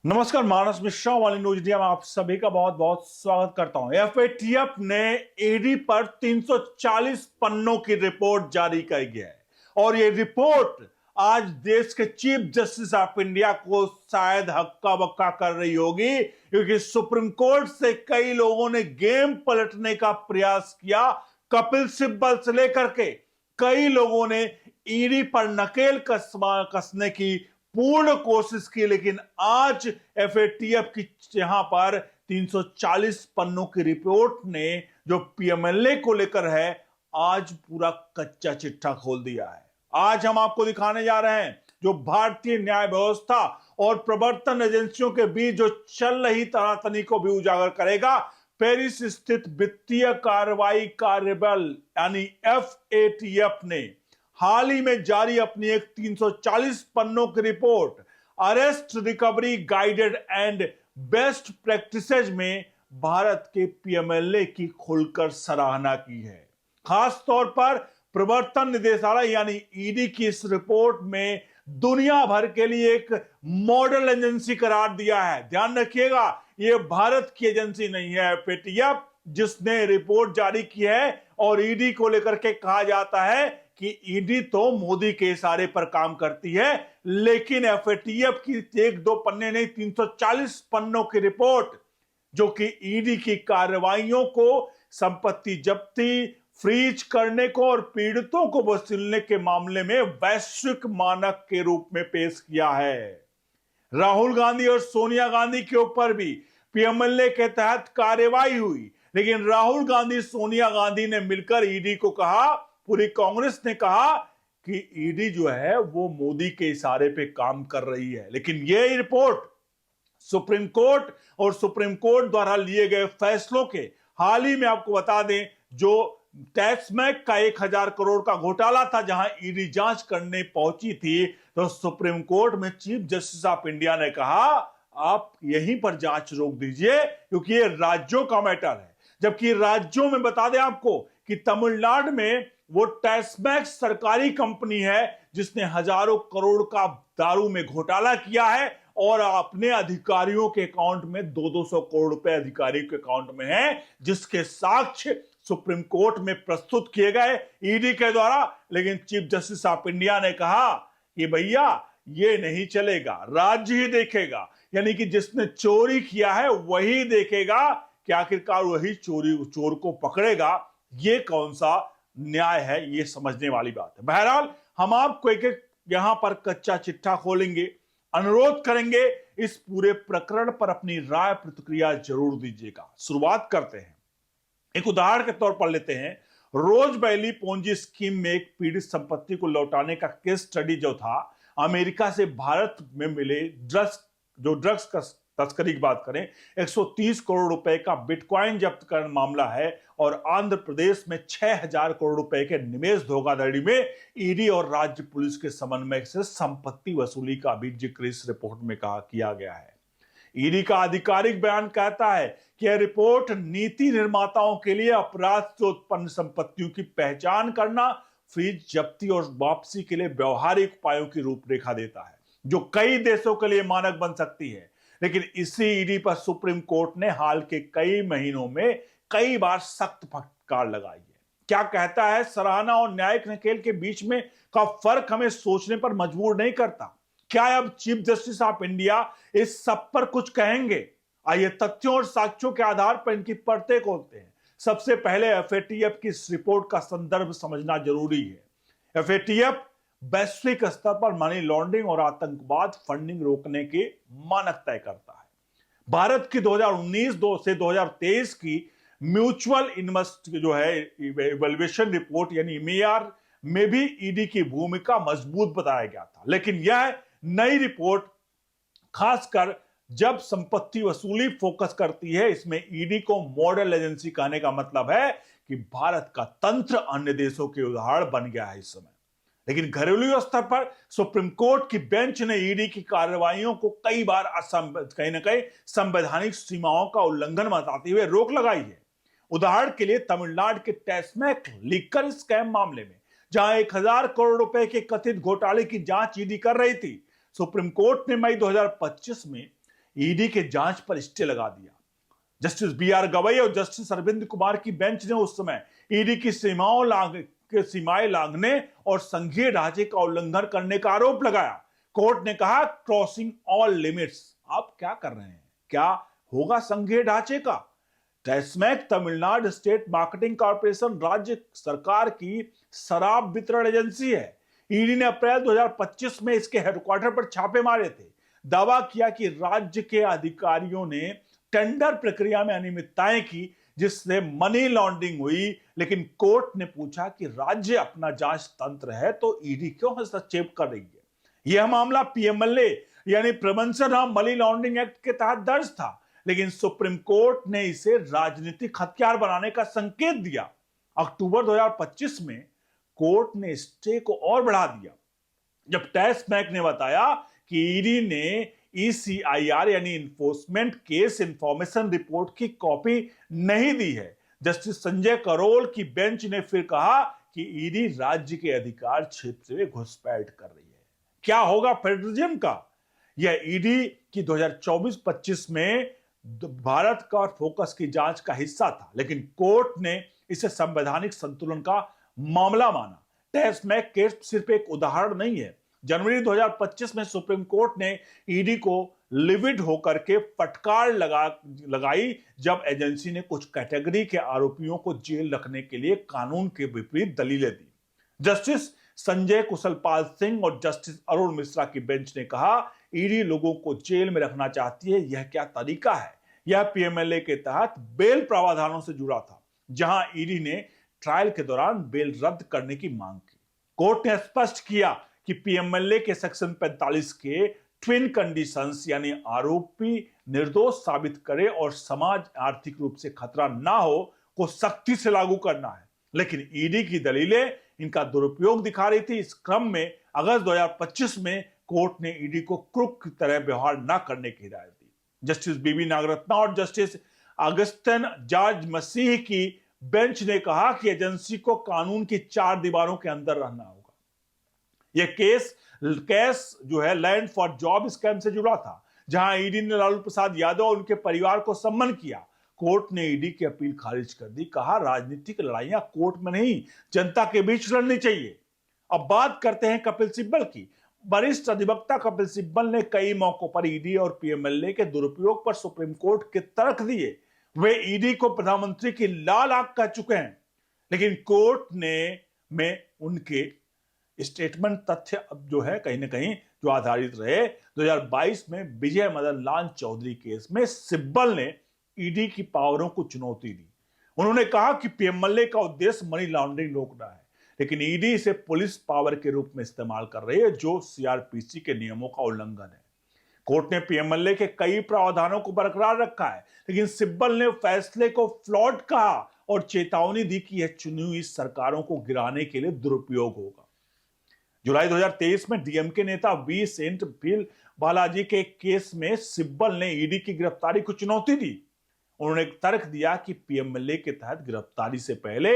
नमस्कार, मानस मिश्रा वाली news India में आप सभी का बहुत बहुत स्वागत करता हूं। एफएटीएफ ने ईडी पर 340 पन्नों की रिपोर्ट जारी की है और ये रिपोर्ट आज देश के चीफ जस्टिस ऑफ इंडिया को शायद हक्का बक्का कर रही होगी, क्योंकि सुप्रीम कोर्ट से कई लोगों ने गेम पलटने का प्रयास किया। कपिल सिब्बल से लेकर के कई लोगों ने ईडी पर नकेल कसने की पूर्ण कोशिश की, लेकिन आज एफएटीएफ की यहां पर 340 पन्नों की रिपोर्ट ने जो पीएमएलए को लेकर है, आज पूरा कच्चा चिट्ठा खोल दिया है। आज हम आपको दिखाने जा रहे हैं जो भारतीय न्याय व्यवस्था और प्रवर्तन एजेंसियों के बीच जो चल रही तनातनी को भी उजागर करेगा। पेरिस स्थित वित्तीय कार्रवाई कार्यबल यानी एफएटीएफ ने हाल ही में जारी अपनी एक 340 पन्नों की report arrest recovery guided and best practices में भारत के पीएमएलए की खुलकर सराहना की है। खास तौर पर प्रवर्तन निदेशालय यानी ईडी की इस रिपोर्ट में दुनिया भर के लिए एक मॉडल एजेंसी करार दिया है। ध्यान रखिएगा, यह भारत की एजेंसी नहीं है एफएटीएफ जिसने रिपोर्ट जारी की है। और ईडी को लेकर के कहा जाता है कि ईडी तो मोदी के इशारे पर काम करती है, लेकिन एफएटीएफ की एक दो पन्ने नहीं, 340 पन्नों की रिपोर्ट जो कि ईडी की कार्रवाइयों को, संपत्ति जब्ती, फ्रीज करने को और पीड़ितों को वसूलने के मामले में वैश्विक मानक के रूप में पेश किया है। राहुल गांधी और सोनिया गांधी के ऊपर भी पीएमएलए के तहत कार्रवाई हुई, लेकिन राहुल गांधी सोनिया गांधी ने मिलकर ईडी को कहा, पूरी कांग्रेस ने कहा कि ईडी जो है वो मोदी के इशारे पे काम कर रही है। लेकिन ये रिपोर्ट सुप्रीम कोर्ट और सुप्रीम कोर्ट द्वारा लिए गए फैसलों के, हाल ही में आपको बता दें, जो टैक्समैक का 1000 करोड़ का घोटाला था, जहां ईडी जांच करने पहुंची थी, तो सुप्रीम कोर्ट में चीफ जस्टिस ऑफ इंडिया ने कहा आप यहीं पर जांच रोक दीजिए, क्योंकि ये राज्यों का मैटर है। जबकि राज्यों में बता दें आपको कि तमिलनाडु में वो टैक्समैक्स सरकारी कंपनी है जिसने हजारों करोड़ का दारू में घोटाला किया है और अपने अधिकारियों के अकाउंट में 200 करोड़ रुपए अधिकारियों के अकाउंट में है, जिसके साक्ष्य सुप्रीम कोर्ट में प्रस्तुत किए गए ईडी के द्वारा। लेकिन चीफ जस्टिस ऑफ इंडिया ने कहा कि भैया ये नहीं चलेगा, राज्य ही देखेगा, यानी कि जिसने चोरी किया है वही देखेगा कि आखिरकार वही चोर को पकड़ेगा। ये कौन सा न्याय है, ये समझने वाली बात है। बहरहाल हम आपको एक एक यहां पर कच्चा चिट्ठा खोलेंगे, अनुरोध करेंगे इस पूरे प्रकरण पर अपनी राय प्रतिक्रिया जरूर दीजिएगा। शुरुआत करते हैं, एक उदाहरण के तौर पर लेते हैं। रोज वैली पोंजी स्कीम में एक पीड़ित संपत्ति को लौटाने का केस स्टडी जो था, अमेरिका से भारत में मिले ड्रग्स का तस्करी की बात करें, 130 करोड़ रुपए का बिटकॉइन जब्त करने मामला है और आंध्र प्रदेश में 6000 करोड़ रुपए के निवेश धोखाधड़ी में ईडी और राज्य पुलिस के समन्वय से संपत्ति वसूली का भी जिक्र इस रिपोर्ट में किया गया है। ईडी का आधिकारिक बयान कहता है कि यह रिपोर्ट नीति निर्माताओं के लिए अपराध से उत्पन्न संपत्तियों की पहचान करना, फ्रीज जब्ती और वापसी के लिए व्यवहारिक उपायों की रूपरेखा देता है, जो कई देशों के लिए मानक बन सकती है। लेकिन इसी ईडी पर सुप्रीम कोर्ट ने हाल के कई महीनों में कई बार सख्त फटकार लगाई है। क्या कहता है, सराहना और न्यायिक नकेल के बीच में का फर्क हमें सोचने पर मजबूर नहीं करता? क्या अब चीफ जस्टिस ऑफ इंडिया इस सब पर कुछ कहेंगे? आइए तथ्यों और साक्ष्यों के आधार पर इनकी परतें खोलते हैं। सबसे पहले एफएटीएफ की इस रिपोर्ट का संदर्भ समझना जरूरी है। एफएटीएफ वैश्विक स्तर पर मनी लॉन्ड्रिंग और आतंकवाद फंडिंग रोकने के मानक तय करता है। भारत की 2019 से 2023 की म्यूचुअल इन्वेस्ट जो है इवैल्यूएशन रिपोर्ट यानी MER में भी ईडी की भूमिका मजबूत बताया गया था। लेकिन यह नई रिपोर्ट खासकर जब संपत्ति वसूली फोकस करती है, इसमें ईडी को मॉडल एजेंसी कहने का मतलब है कि भारत का तंत्र अन्य देशों के उदाहरण बन गया है इस समय। लेकिन घरेलू स्तर पर सुप्रीम कोर्ट की बेंच ने ईडी की कार्रवाइयों को कई बार कहीं ना कहीं संवैधानिक सीमाओं का उल्लंघन बताते हुए रोक लगाई है। उदाहरण के लिए तमिलनाडु के टैक्समैक लिकर स्कैम मामले में, जहां 1000 करोड़ रुपए के कथित घोटाले की जांच ईडी कर रही थी, सुप्रीम कोर्ट ने मई 2025 में ईडी के जांच पर स्टे लगा दिया। Justice B R. गवई और जस्टिस अरविंद कुमार की बेंच ने उस समय ईडी की सीमाएं लांघने और संघीय ढांचे का उल्लंघन करने का आरोप लगाया। कोर्ट ने कहा, क्रॉसिंग ऑल लिमिट्स। आप क्या कर रहे हैं? क्या होगा संघीय ढांचे का? टैस्मैक तमिलनाडु स्टेट मार्केटिंग कॉर्पोरेशन राज्य सरकार की शराब वितरण एजेंसी है। ईडी ने अप्रैल 2025 में इसके हेडक्वार्टर पर छापे मारे थे। दावा किया कि राज्य के अधिकारियों ने टेंडर प्रक्रिया में अनियमितताएं की, जिससे मनी लॉन्ड्रिंग हुई। लेकिन कोर्ट ने पूछा कि राज्य अपना जांच तंत्र है तो ईडी क्यों हस्तक्षेप कर रही है? यह मामला पीएमएलए यानी prevention of money laundering act के तहत दर्ज था, लेकिन सुप्रीम कोर्ट ने इसे राजनीतिक हथियार बनाने का संकेत दिया। अक्टूबर 2025 में कोर्ट ने स्टे को और बढ़ा दिया, जब टैस्मैक ने बताया कि ईडी ने ईसीआईआर यानी इन्फोर्समेंट केस इंफॉर्मेशन रिपोर्ट की कॉपी नहीं दी है। जस्टिस संजय करोल की बेंच ने फिर कहा कि ईडी राज्य के अधिकार क्षेत्र में घुसपैठ कर रही है। क्या होगा फेडरलिज्म का? यह ईडी की 2024-25 में भारत का फोकस की जांच का हिस्सा था, लेकिन कोर्ट ने इसे संवैधानिक संतुलन का मामला माना। टैस्मैक केस सिर्फ एक उदाहरण नहीं है। जनवरी 2025 में सुप्रीम कोर्ट ने ईडी को लिविड होकर के फटकार लगाई, जब एजेंसी ने कुछ कैटेगरी के आरोपियों को जेल रखने के लिए कानून के विपरीत दलीलें दी। जस्टिस संजय कुशलपाल सिंह और जस्टिस अरुण मिश्रा की बेंच ने कहा, ईडी लोगों को जेल में रखना चाहती है, यह क्या तरीका है? यह पीएमएलए के तहत बेल प्रावधानों से जुड़ा था, जहां ईडी ने ट्रायल के दौरान बेल रद्द करने की मांग की। कोर्ट ने स्पष्ट किया कि पीएमएलए के सेक्शन 45 के ट्विन कंडीशंस यानी आरोपी निर्दोष साबित करे और समाज आर्थिक रूप से खतरा ना हो को सख्ती से लागू करना है। लेकिन ईडी की दलीलें इनका दुरुपयोग दिखा रही थी। इस क्रम में अगस्त 2025 में कोर्ट ने ईडी को क्रुक की तरह व्यवहार न करने की हिदायत दी। जस्टिस बीबी नागरत्ना और जस्टिस अगस्तिन जॉर्ज मसीह की बेंच ने कहा कि एजेंसी को कानून की चार दीवारों के अंदर रहना होगा। यह केस जो है लैंड फॉर जॉब स्कैम से जुड़ा था, जहां ईडी ने लालू प्रसाद यादव और उनके परिवार को सम्मन किया। कोर्ट ने ईडी की अपील खारिज कर दी। कहा, राजनीतिक लड़ाइयां कोर्ट में नहीं, जनता के बीच लड़नी चाहिए। अब बात करते हैं कपिल सिब्बल की। वरिष्ठ अधिवक्ता कपिल सिब्बल ने कई मौकों पर ईडी और पीएमएलए के दुरुपयोग पर सुप्रीम कोर्ट के तर्क दिए। वे ईडी को प्रधानमंत्री की लाल आंख कह चुके हैं, लेकिन कोर्ट ने में उनके स्टेटमेंट तथ्य अब जो है कहीं ना कहीं जो आधारित रहे। 2022 में विजय मदन लाल चौधरी केस में सिब्बल ने ईडी की पावरों को चुनौती दी। उन्होंने कहा कि पीएमएलए का उद्देश्य मनी लॉन्ड्रिंग रोकना है, लेकिन ईडी इसे पुलिस पावर के रूप में इस्तेमाल कर रही है, जो सीआरपीसी के नियमों का उल्लंघन है। कोर्ट ने पीएमएलए के कई प्रावधानों को बरकरार रखा है, लेकिन सिब्बल ने फैसले को फ्लॉट कहा और चेतावनी दी कि यह चुनी हुई सरकारों को गिराने के लिए दुरुपयोग होगा। जुलाई 2023 में डीएमके नेता वी सेंट फिल बालाजी के केस में सिब्बल ने ईडी की गिरफ्तारी को चुनौती दी। उन्होंने तर्क दिया कि पीएमएलए के तहत गिरफ्तारी से पहले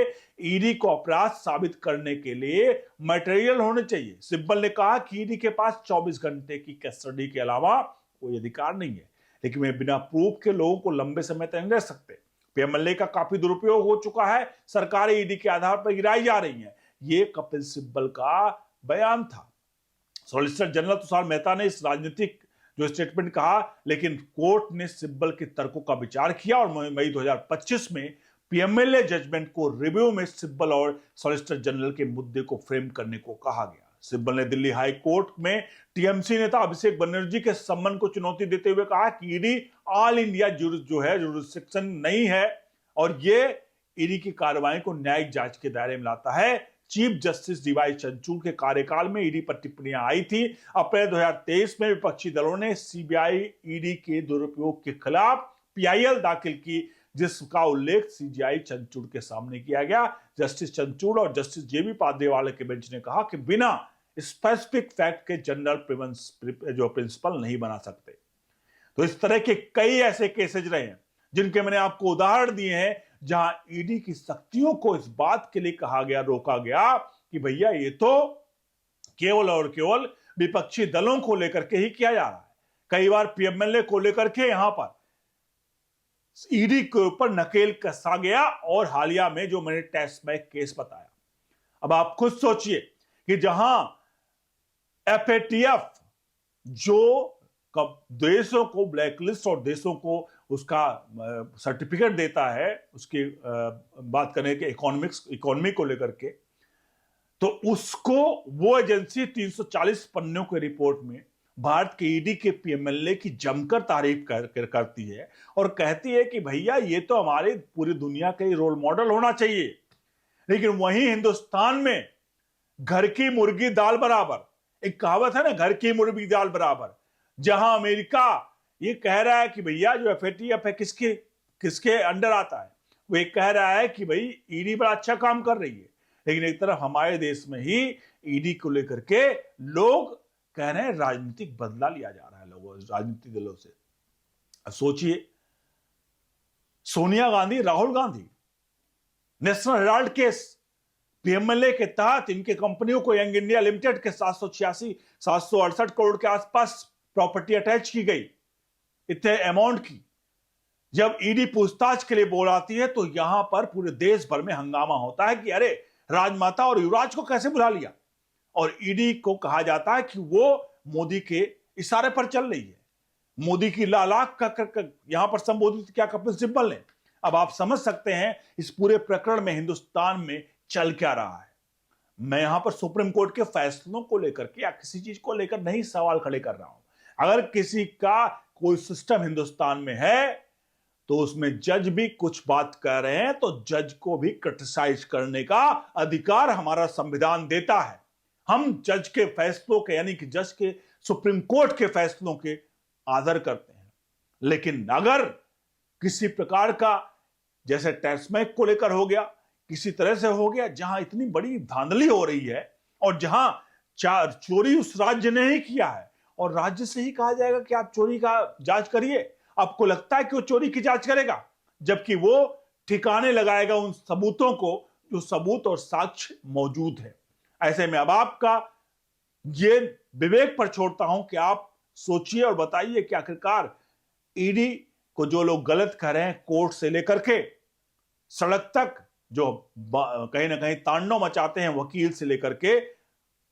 ईडी को अपराध साबित करने के लिए मटेरियल होने चाहिए। सिब्बल ने कहा कि ईडी के पास 24 घंटे की कस्टडी के अलावा कोई अधिकार नहीं है, लेकिन वे बिना प्रूफ के लोगों को लंबे समय तक नहीं रख सकते। पीएमएलए का काफी दुरुपयोग हो चुका है, सरकारें ईडी के आधार पर गिराई जा रही हैं। ये कपिल सिब्बल का बयान था। सॉलिसिटर जनरल तुषार मेहता ने इस राजनीतिक जो स्टेटमेंट कहा, लेकिन कोर्ट ने सिब्बल के तर्कों का विचार किया और मई 2025 में पीएमएलए जजमेंट को रिव्यू में सिब्बल और सॉलिसिटर जनरल के मुद्दे को फ्रेम करने को कहा गया। सिब्बल ने दिल्ली हाई कोर्ट में टीएमसी नेता अभिषेक बनर्जी के सम्मन को चुनौती देते हुए कहा कि ईडी ऑल इंडिया जुरिस्डिक्शन नहीं है और ये ईडी की कार्रवाई को न्यायिक जांच के दायरे में लाता है। चीफ जस्टिस डीवाई चंद्रचूड़ के कार्यकाल में ईडी पर टिप्पणियां आई थी। अप्रैल 2023 में विपक्षी दलों ने सीबीआई ईडी के दुरुपयोग के खिलाफ पीआईएल दाखिल की, जिसका उल्लेख सीजीआई चंद्रचूड़ के सामने किया गया। जस्टिस चंद्रचूड़ और जस्टिस जेबी पाद्रीवाला के बेंच ने कहा कि बिना स्पेसिफिक फैक्ट के जनरल जो प्रिंसिपल नहीं बना सकते। तो इस तरह के कई ऐसे केसेज रहे हैं जिनके मैंने आपको उदाहरण दिए हैं, जहां ईडी की शक्तियों को इस बात के लिए कहा गया, रोका गया कि भैया ये तो केवल और केवल विपक्षी दलों को लेकर के ही किया जा रहा है। कई बार पीएमएलए को लेकर के यहां पर ईडी के ऊपर नकेल कसा गया, और हालिया में जो मैंने टेस्टमैक केस बताया। अब आप खुद सोचिए कि जहां एफएटीएफ जो देशों को ब्लैकलिस्ट और देशों को उसका सर्टिफिकेट देता है, उसकी बात करने के इकोनॉमी को लेकर के, तो उसको वो एजेंसी 340 पन्नों के रिपोर्ट में भारत के ईडी के पीएमएलए की जमकर तारीफ करती है और कहती है कि भैया ये तो हमारे पूरी दुनिया का ही रोल मॉडल होना चाहिए। लेकिन वहीं हिंदुस्तान में घर की मुर्गी दाल बराबर, एक कहावत है ना, घर की मुर्गी दाल बराबर, जहां अमेरिका ये कह रहा है कि भैया जो एफएटीएफ है किसके किसके अंडर आता है, वो एक कह रहा है कि भाई ईडी बड़ा अच्छा काम कर रही है, लेकिन एक तरफ हमारे देश में ही ईडी को लेकर के लोग कह रहे हैं राजनीतिक बदला लिया जा रहा है लोगों राजनीतिक दलों से। सोचिए, Sonia Gandhi, Rahul Gandhi, national Herald case, PMLA के तहत इनके कंपनियों को यंग इंडिया लिमिटेड के 768 करोड़ के आसपास प्रॉपर्टी अटैच की गई, इतने अमाउंट की। जब ईडी पूछताछ के लिए बुलाती है तो यहां पर पूरे देश भर में हंगामा होता है कि अरे राजमाता और युवराज को कैसे बुला लिया, और ईडी को कहा जाता है कि वो मोदी के इशारे पर चल रही है, मोदी की लालाक का यहां पर संबोधित क्या कपिल सिब्बल ने। अब आप समझ सकते हैं इस पूरे प्रकरण में हिंदुस्तान में चल क्या रहा है। मैं यहां पर सुप्रीम कोर्ट के फैसलों को लेकर के या किसी चीज को लेकर नहीं सवाल खड़े कर रहा हूं। अगर किसी का कोई सिस्टम हिंदुस्तान में है तो उसमें जज भी कुछ बात कर रहे हैं तो जज को भी क्रिटिसाइज करने का अधिकार हमारा संविधान देता है। हम जज के फैसलों के, यानी कि जज के, सुप्रीम कोर्ट के फैसलों के आदर करते हैं। लेकिन अगर किसी प्रकार का, जैसे टेस्टमैक को लेकर हो गया, किसी तरह से हो गया जहां इतनी बड़ी धांधली हो रही है और जहां चोरी उस राज्य ने ही किया है और राज्य से ही कहा जाएगा कि आप चोरी का जांच करिए, आपको लगता है कि वो चोरी की जांच करेगा, जबकि वो ठिकाने लगाएगा उन सबूतों को जो सबूत और साक्ष्य मौजूद है। ऐसे में अब आपका ये विवेक पर छोड़ता हूं कि आप सोचिए और बताइए कि आखिरकार ईडी को जो लोग गलत कह रहे हैं, कोर्ट से लेकर के सड़क तक जो कहीं ना कहीं तांडव मचाते हैं, वकील से लेकर के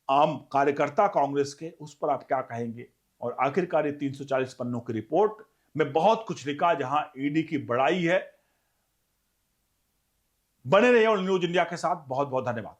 आम कार्यकर्ता कांग्रेस के, उस पर आप क्या कहेंगे। और आखिरकार ये 340 पन्नों की रिपोर्ट में बहुत कुछ लिखा जहां ईडी की बड़ाई है। बने रहिए न्यूज इंडिया के साथ। बहुत बहुत धन्यवाद।